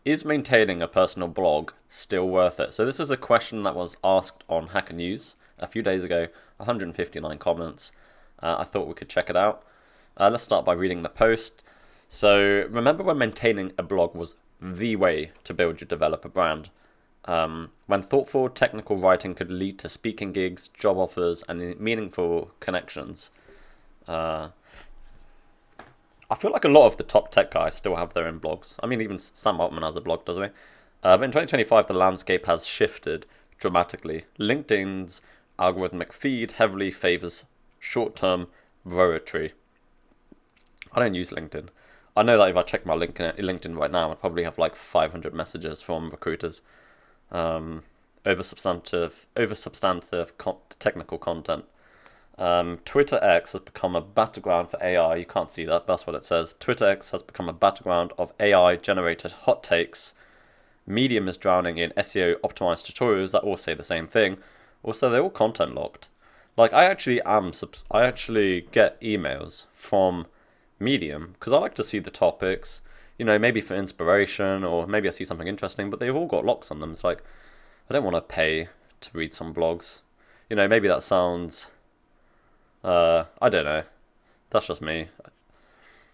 Is maintaining a personal blog still worth it? So this is a question that was asked on Hacker News a few days ago, 159 comments. I thought we could check it out. Let's start by reading the post. So remember when maintaining a blog was the way to build your developer brand? When thoughtful technical writing could lead to speaking gigs, job offers, and meaningful connections. I feel like a lot of the top tech guys still have their own blogs. I mean, even Sam Altman has a blog, doesn't he? But in 2025, the landscape has shifted dramatically. LinkedIn's algorithmic feed heavily favors short-term oratory. I don't use LinkedIn. I know that if I check my LinkedIn right now, I probably have like 500 messages from recruiters over substantive technical content. Twitter X has become a battleground for AI. You can't see that, that's what it says. Twitter X has become a battleground of AI-generated hot takes. Medium is drowning in SEO-optimized tutorials that all say the same thing. Also, they're all content locked. Like, I actually get emails from Medium because I like to see the topics, maybe for inspiration or maybe I see something interesting, but they've all got locks on them. It's like, I don't want to pay to read some blogs. Maybe that sounds... I don't know. That's just me.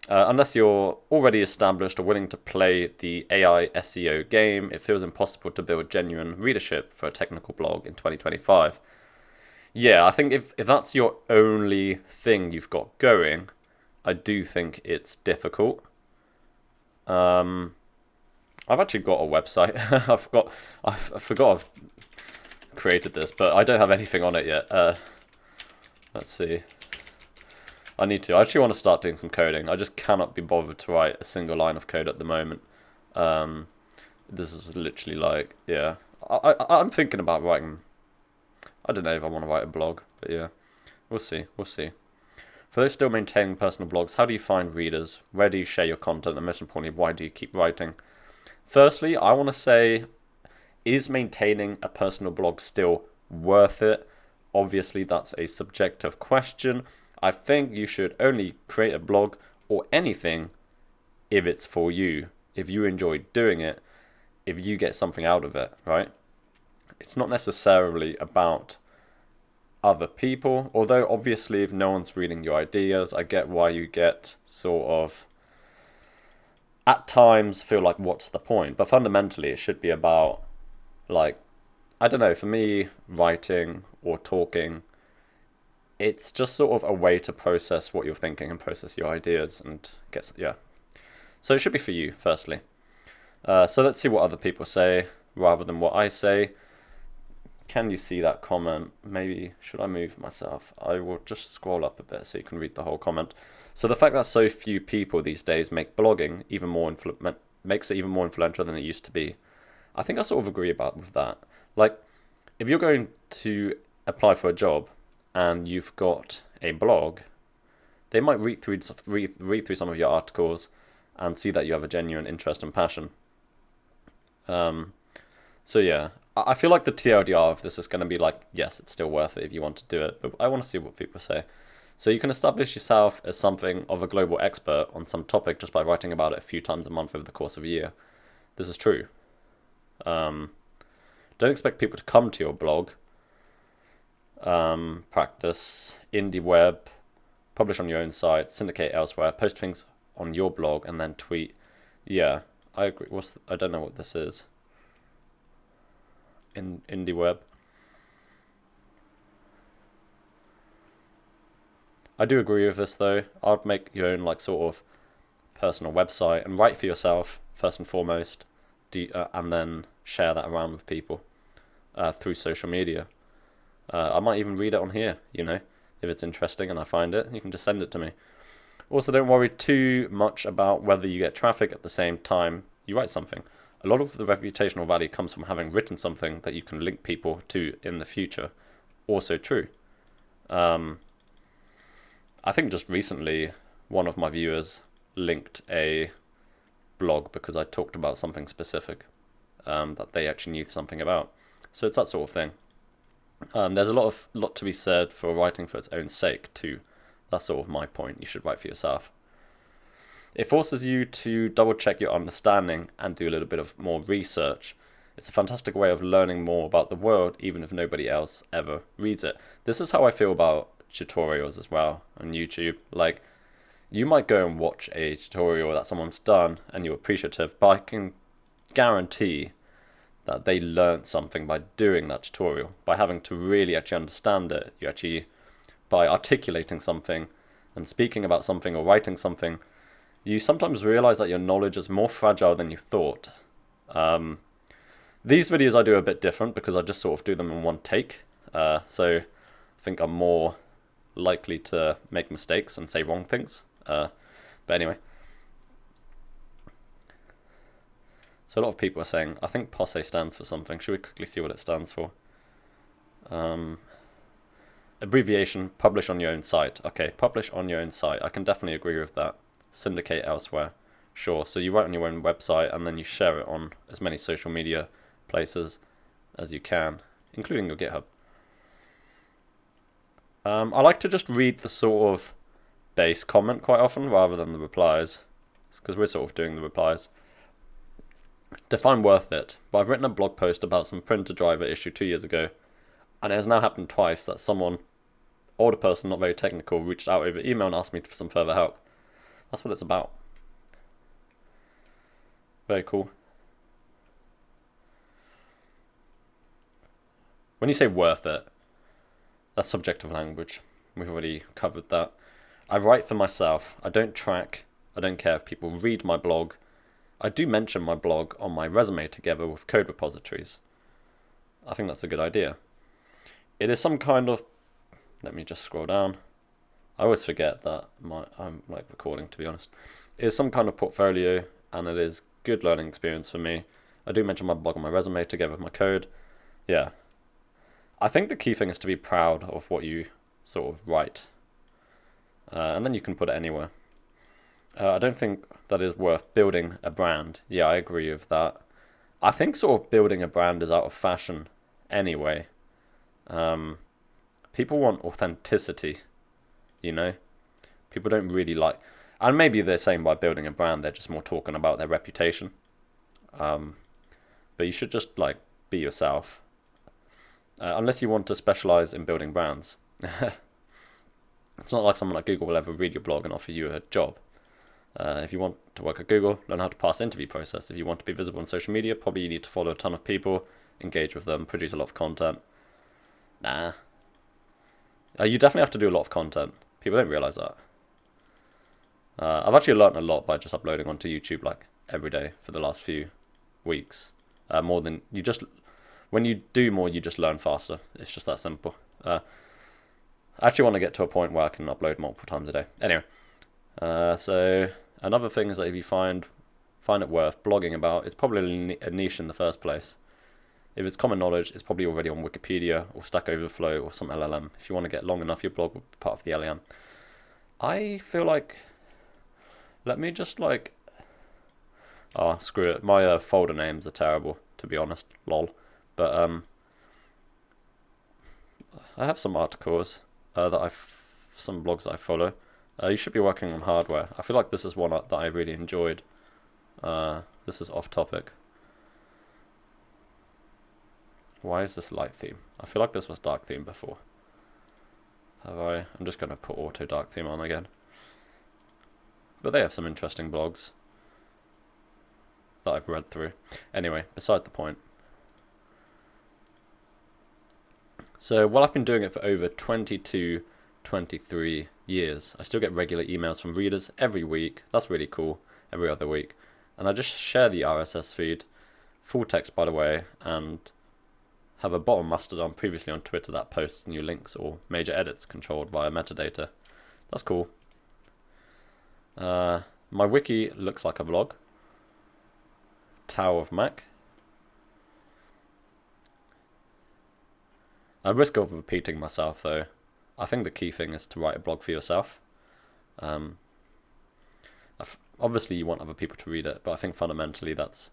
Unless you're already established or willing to play the AI SEO game, it feels impossible to build genuine readership for a technical blog in 2025. Yeah, I think if that's your only thing you've got going, I do think it's difficult. I've actually got a website. I forgot I've created this, but I don't have anything on it yet. Let's see. I need to. I actually want to start doing some coding. I just cannot be bothered to write a single line of code at the moment. This is literally like, yeah. I'm thinking about writing. I don't know if I want to write a blog, but yeah. We'll see. We'll see. For those still maintaining personal blogs, how do you find readers? Where do you share your content? And most importantly, why do you keep writing? Firstly, I want to say, is maintaining a personal blog still worth it? Obviously, that's a subjective question. I think you should only create a blog or anything if it's for you, if you enjoy doing it, if you get something out of it, right? It's not necessarily about other people, although obviously if no one's reading your ideas, I get why you get sort of at times feel like what's the point, but fundamentally it should be about, like, I don't know, for me, writing or talking, it's just sort of a way to process what you're thinking and process your ideas and yeah. So it should be for you, firstly. So let's see what other people say rather than what I say. Can you see that comment? Maybe, should I move myself? I will just scroll up a bit so you can read the whole comment. So the fact that so few people these days make blogging makes it even more influential than it used to be. I think I sort of agree with that. Like, if you're going to apply for a job and you've got a blog, they might read through some of your articles and see that you have a genuine interest and passion. So yeah, I feel like the TLDR of this is going to be like, yes, it's still worth it if you want to do it, but I want to see what people say. So you can establish yourself as something of a global expert on some topic just by writing about it a few times a month over the course of a year. This is true. Don't expect people to come to your blog. Practice indie web, publish on your own site, syndicate elsewhere, post things on your blog, and then tweet. Yeah, I agree. I don't know what this is. In indie web. I do agree with this though. I'd make your own like sort of personal website and write for yourself first and foremost, and then share that around with people through social media. I might even read it on here, if it's interesting and I find it, you can just send it to me. Also, don't worry too much about whether you get traffic at the same time you write something. A lot of the reputational value comes from having written something that you can link people to in the future. Also true. I think just recently, one of my viewers linked a blog because I talked about something specific that they actually knew something about. So it's that sort of thing. There's a lot to be said for writing for its own sake too. That's sort of my point. You should write for yourself. It forces you to double check your understanding and do a little bit of more research. It's a fantastic way of learning more about the world, even if nobody else ever reads it. This is how I feel about tutorials as well on YouTube. Like, you might go and watch a tutorial that someone's done and you're appreciative, but I can guarantee that they learned something by doing that tutorial, by having to really actually understand it. You actually, by articulating something and speaking about something or writing something, you sometimes realize that your knowledge is more fragile than you thought. These videos I do are a bit different because I just sort of do them in one take. So I think I'm more likely to make mistakes and say wrong things. But anyway. So a lot of people are saying, I think POSSE stands for something. Should we quickly see what it stands for? Abbreviation, publish on your own site. Okay, publish on your own site. I can definitely agree with that. Syndicate elsewhere. Sure, so you write on your own website and then you share it on as many social media places as you can, including your GitHub. I like to just read the sort of base comment quite often rather than the replies, because we're sort of doing the replies. Define worth it. But I've written a blog post about some printer driver issue 2 years ago, and it has now happened twice that someone, older person, not very technical, reached out over email and asked me for some further help. That's what it's about. Very cool. When you say worth it, that's subjective language. We've already covered that. I write for myself. I don't track. I don't care if people read my blog. I do mention my blog on my resume together with code repositories. I think that's a good idea. It is some kind of... Let me just scroll down. I always forget that I'm like recording, to be honest. It is some kind of portfolio, and it is good learning experience for me. I do mention my blog on my resume together with my code. Yeah. I think the key thing is to be proud of what you sort of write. And then you can put it anywhere. I don't think that is worth building a brand. Yeah, I agree with that. I think sort of building a brand is out of fashion anyway. People want authenticity, you know? People don't really like... And maybe they're saying by building a brand, they're just more talking about their reputation. But you should just, like, be yourself. Unless you want to specialize in building brands. It's not like someone like Google will ever read your blog and offer you a job. If you want to work at Google, learn how to pass the interview process. If you want to be visible on social media, probably you need to follow a ton of people, engage with them, produce a lot of content. Nah. You definitely have to do a lot of content. People don't realize that. I've actually learned a lot by just uploading onto YouTube like every day for the last few weeks. More than you just... When you do more, you just learn faster. It's just that simple. I actually want to get to a point where I can upload multiple times a day. Anyway. So another thing is that if you find it worth blogging about, it's probably a niche in the first place. If it's common knowledge, it's probably already on Wikipedia or Stack Overflow or some LLM. If you want to get long enough, your blog will be part of the LLM. I feel like... Let me just like... Oh, screw it. My folder names are terrible, to be honest. Lol. But I have some articles some blogs that I follow. You should be working on hardware. I feel like this is one that I really enjoyed. This is off topic. Why is this light theme? I feel like this was dark theme before. Have I? I'm just going to put auto dark theme on again. But they have some interesting blogs that I've read through. Anyway, beside the point. So while I've been doing it for over 22, 23 years, I still get regular emails from readers every week. That's really cool. Every other week. And I just share the RSS feed, full text by the way, and have a bottom master done previously on Twitter that posts new links or major edits controlled via metadata. That's cool. My wiki looks like a blog. Tower of Mac. At risk of repeating myself though, I think the key thing is to write a blog for yourself. Obviously you want other people to read it, but I think fundamentally that's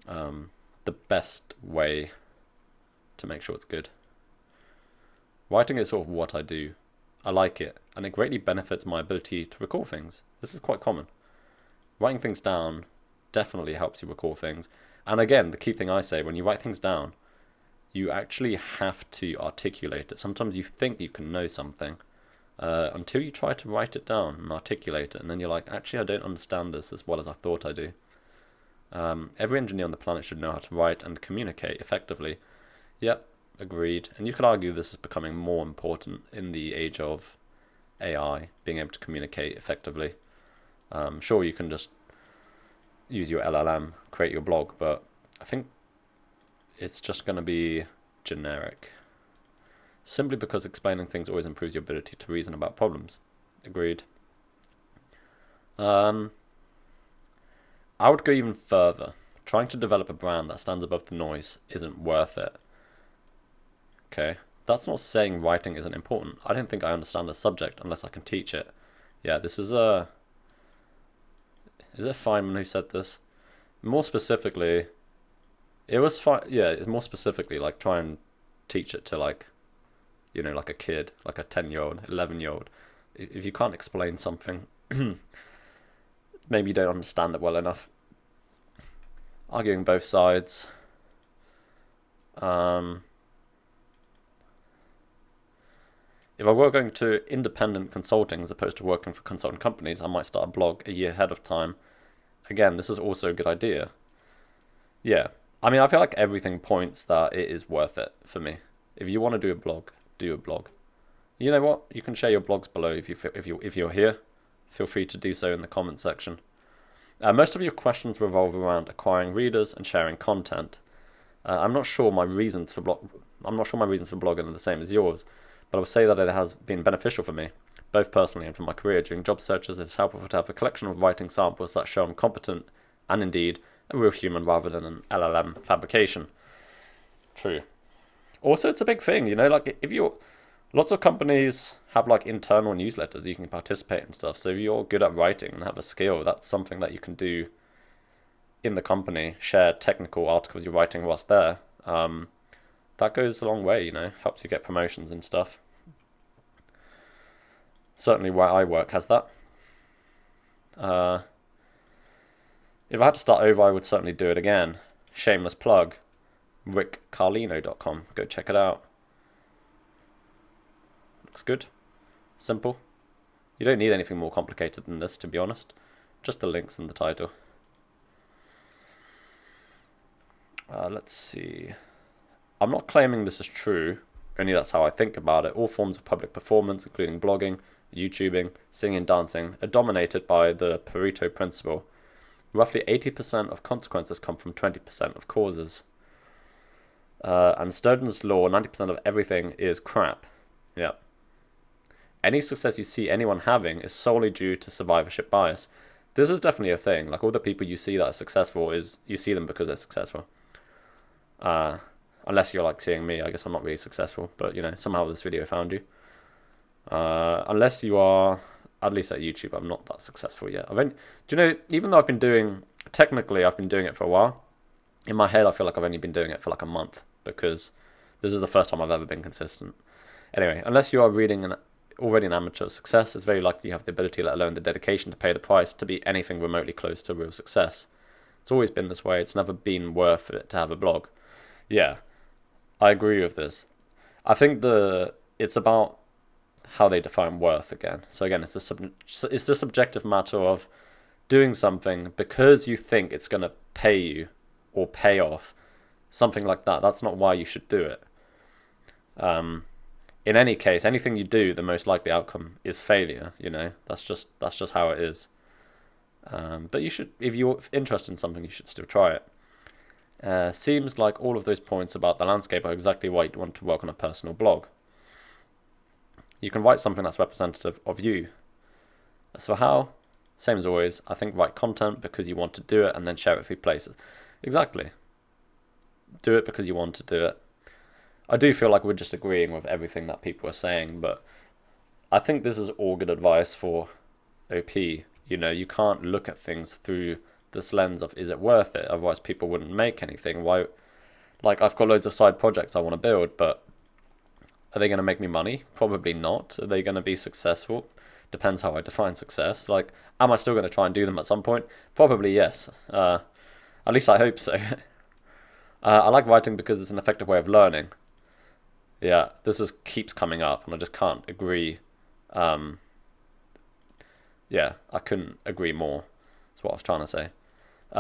the best way to make sure it's good. Writing is sort of what I do. I like it, and it greatly benefits my ability to recall things. This is quite common. Writing things down definitely helps you recall things. And again, the key thing I say, when you write things down, you actually have to articulate it. Sometimes you think you can know something until you try to write it down and articulate it, and then you're like, actually, I don't understand this as well as I thought I do. Every engineer on the planet should know how to write and communicate effectively. Yep, agreed. And you could argue this is becoming more important in the age of AI, being able to communicate effectively. Sure, you can just use your LLM, create your blog, but I think it's just going to be generic. Simply because explaining things always improves your ability to reason about problems. Agreed. I would go even further. Trying to develop a brand that stands above the noise isn't worth it. Okay, that's not saying writing isn't important. I don't think I understand the subject unless I can teach it. Yeah, this is a... Is it Feynman who said this? More specifically, it was yeah, it's more specifically like try and teach it to like, you know, like a kid, like a 10-year-old, 11-year-old. If you can't explain something, maybe you don't understand it well enough. Arguing both sides. If I were going to independent consulting as opposed to working for consulting companies, I might start a blog a year ahead of time. Again, this is also a good idea. Yeah, I mean, I feel like everything points that it is worth it for me. If you want to do a blog, do a blog. You know what? You can share your blogs below if you're here. Feel free to do so in the comment section. Most of your questions revolve around acquiring readers and sharing content. I'm not sure my reasons for blogging are the same as yours, but I will say that it has been beneficial for me, both personally and for my career. During job searches, it's helpful to have a collection of writing samples that show I'm competent and indeed a real human rather than an LLM fabrication. True. Also, it's a big thing, you know, like if you're... Lots of companies have like internal newsletters you can participate in stuff. So if you're good at writing and have a skill, that's something that you can do in the company. Share technical articles you're writing whilst there. That goes a long way, you know, helps you get promotions and stuff. Certainly where I work has that. If I had to start over, I would certainly do it again. Shameless plug. rickcarlino.com. Go check it out. Looks good. Simple. You don't need anything more complicated than this, to be honest. Just the links and the title. Let's see. I'm not claiming this is true, only that's how I think about it. All forms of public performance, including blogging, YouTubing, singing and dancing, are dominated by the Pareto principle. Roughly 80% of consequences come from 20% of causes. And Sturgeon's law, 90% of everything is crap. Yeah. Any success you see anyone having is solely due to survivorship bias. This is definitely a thing. Like all the people you see that are successful is you see them because they're successful. Unless you're like seeing me, I guess I'm not really successful, but you know, somehow this video found you. Unless you are, at least at YouTube, I'm not that successful yet. Do you know, even though I've been doing it for a while, in my head I feel like I've only been doing it for like a month because this is the first time I've ever been consistent. Anyway, unless you are already an amateur of success, it's very likely you have the ability, let alone the dedication to pay the price to be anything remotely close to real success. It's always been this way. It's never been worth it to have a blog. Yeah, I agree with this. I think it's about how they define worth again. So again, it's the subjective matter of doing something because you think it's going to pay you or pay off, something like that. That's not why you should do it. In any case, anything you do, the most likely outcome is failure. You know, that's just how it is. But you should, if you're interested in something, you should still try it. Seems like all of those points about the landscape are exactly why you'd want to work on a personal blog. You can write something that's representative of you. As for how, same as always, I think write content because you want to do it and then share it through places. Exactly. Do it because you want to do it. I do feel like we're just agreeing with everything that people are saying, but I think this is all good advice for OP. You know, you can't look at things through this lens of is it worth it? Otherwise people wouldn't make anything. Why? Like I've got loads of side projects I want to build, but are they going to make me money? Probably not. Are they going to be successful? Depends how I define success. Like, am I still going to try and do them at some point? Probably yes. At least I hope so. I like writing because it's an effective way of learning. Yeah, this is keeps coming up, and I just can't agree. Um, yeah, I couldn't agree more. That's what I was trying to say.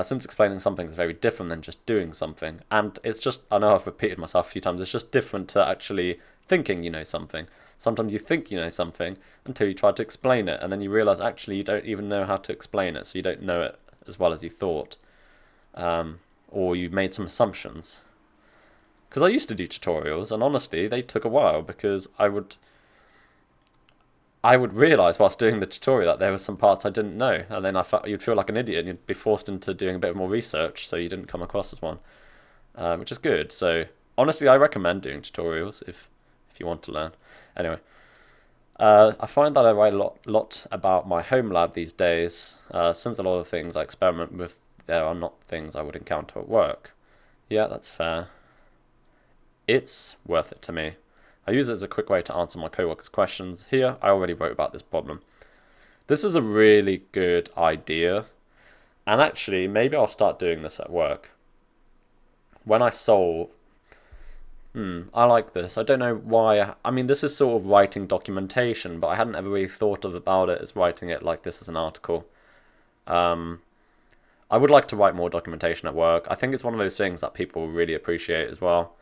Since explaining something is very different than just doing something, and it's just, I know I've repeated myself a few times, it's just different to actually thinking you know something. Sometimes you think you know something until you try to explain it, and then you realize actually you don't even know how to explain it, so you don't know it as well as you thought. Or you made some assumptions. Because I used to do tutorials, and honestly, they took a while because I would realize whilst doing the tutorial that there were some parts I didn't know, and then you'd feel like an idiot, and you'd be forced into doing a bit more research, so you didn't come across as one, which is good. So honestly, I recommend doing tutorials if you want to learn. Anyway, I find that I write a lot about my home lab these days, since a lot of things I experiment with there are not things I would encounter at work. Yeah, that's fair. It's worth it to me. I use it as a quick way to answer my coworkers' questions. Here, I already wrote about this problem. This is a really good idea, and actually, maybe I'll start doing this at work. When I solve... I like this. I don't know why... I mean, this is sort of writing documentation, but I hadn't ever really thought about it as writing it like this as an article. I would like to write more documentation at work. I think it's one of those things that people really appreciate as well.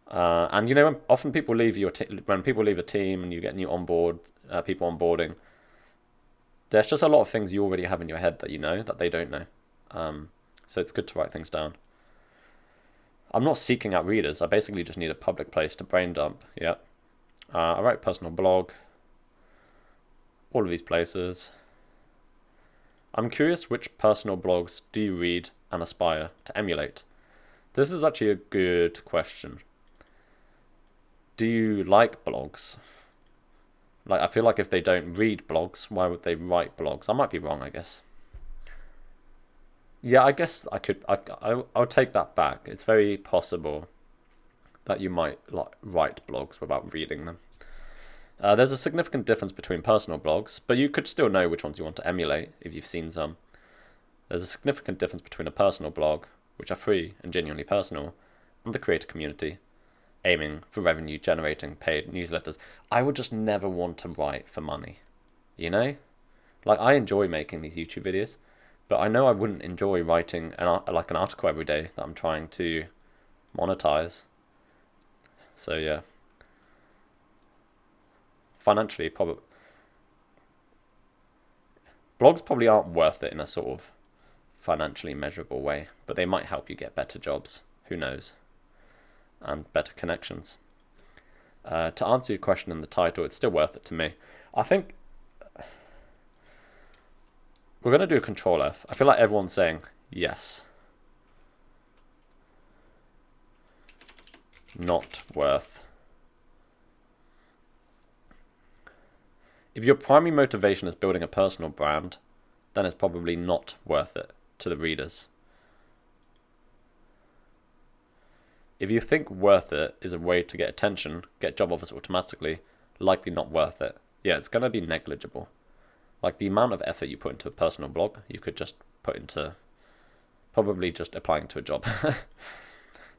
And you know, often people leave when people leave a team and you get new people onboarding. There's just a lot of things you already have in your head that you know that they don't know. So it's good to write things down. I'm not seeking out readers. I basically just need a public place to brain dump. Yeah. I write a personal blog. All of these places. I'm curious which personal blogs do you read and aspire to emulate? This is actually a good question. Do you like blogs? Like, I feel like if they don't read blogs, why would they write blogs? I might be wrong, I guess. Yeah, I guess I'll take that back. It's very possible that you might like write blogs without reading them. There's a significant difference between personal blogs, but you could still know which ones you want to emulate if you've seen some. There's a significant difference between a personal blog, which are free and genuinely personal, and the creator community, aiming for revenue generating paid newsletters. I would just never want to write for money, you know? Like, I enjoy making these YouTube videos, but I know I wouldn't enjoy writing an article every day that I'm trying to monetize. So yeah. Financially, probably blogs probably aren't worth it in a sort of financially measurable way, but they might help you get better jobs. Who knows? And better connections. To answer your question in the title, it's still worth it to me. I think we're going to do a Control F. I feel like everyone's saying yes. Not worth. If your primary motivation is building a personal brand, then it's probably not worth it to the readers. If you think worth it is a way to get attention, get job offers automatically, likely not worth it. Yeah, it's going to be negligible. Like, the amount of effort you put into a personal blog, you could just put into probably just applying to a job.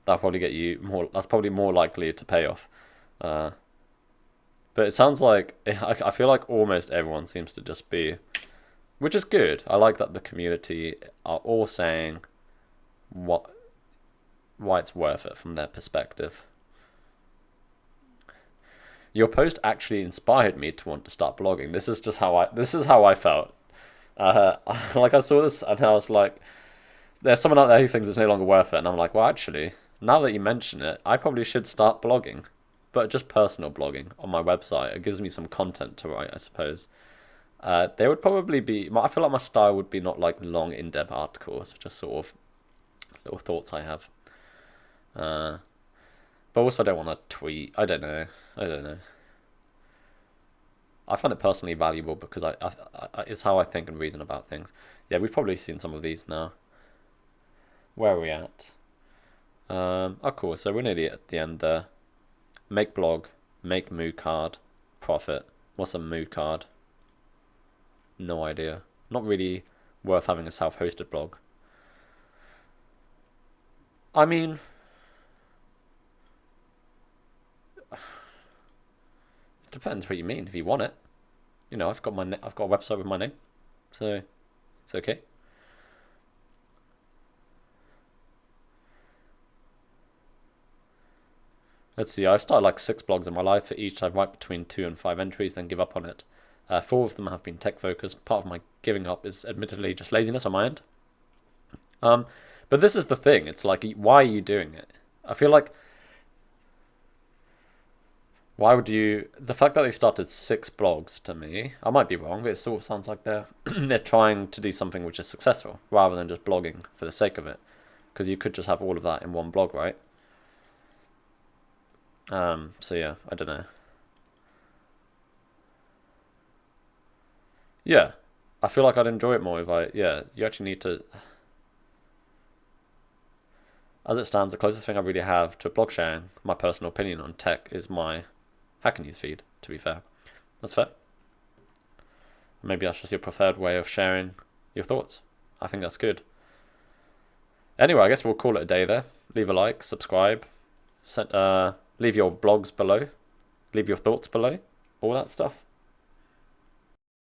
That'll probably get you more. That's probably more likely to pay off. But it sounds like, I feel like almost everyone seems to just be, which is good. I like that the community are all saying why it's worth it from their perspective. Your post actually inspired me to want to start blogging. This is how I felt. Like, I saw this and I was like, there's someone out there who thinks it's no longer worth it, and I'm like, well, actually, now that you mention it, I probably should start blogging. But just personal blogging on my website. It gives me some content to write, I suppose. There would probably be... I feel like my style would be not like long, in-depth articles, just sort of little thoughts I have. But also I don't want to tweet. I don't know. I find it personally valuable because it's how I think and reason about things. Yeah, we've probably seen some of these now. Where are we at? Oh, cool. So we're nearly at the end there. Make blog, make moo card, profit. What's a moo card? No idea. Not really worth having a self-hosted blog. I mean, it depends what you mean. If you want it, I've got I've got a website with my name, so it's okay. Let's see. I've started like 6 blogs in my life. For each, I write between 2 and 5 entries, then give up on it. 4 of them have been tech focused. Part of my giving up is admittedly just laziness on my end. But this is the thing. It's like, why are you doing it? I feel like, why would you? The fact that they've started 6 blogs, to me, I might be wrong, but it sort of sounds like they're they're trying to do something which is successful rather than just blogging for the sake of it. Because you could just have all of that in one blog, right? So yeah, I don't know. Yeah, I feel like I'd enjoy it more if yeah, you actually need to. As it stands, the closest thing I really have to blog sharing, my personal opinion on tech, is my Hacker News feed, to be fair. That's fair. Maybe that's just your preferred way of sharing your thoughts. I think that's good. Anyway, I guess we'll call it a day there. Leave a like, subscribe, leave your blogs below, leave your thoughts below, all that stuff.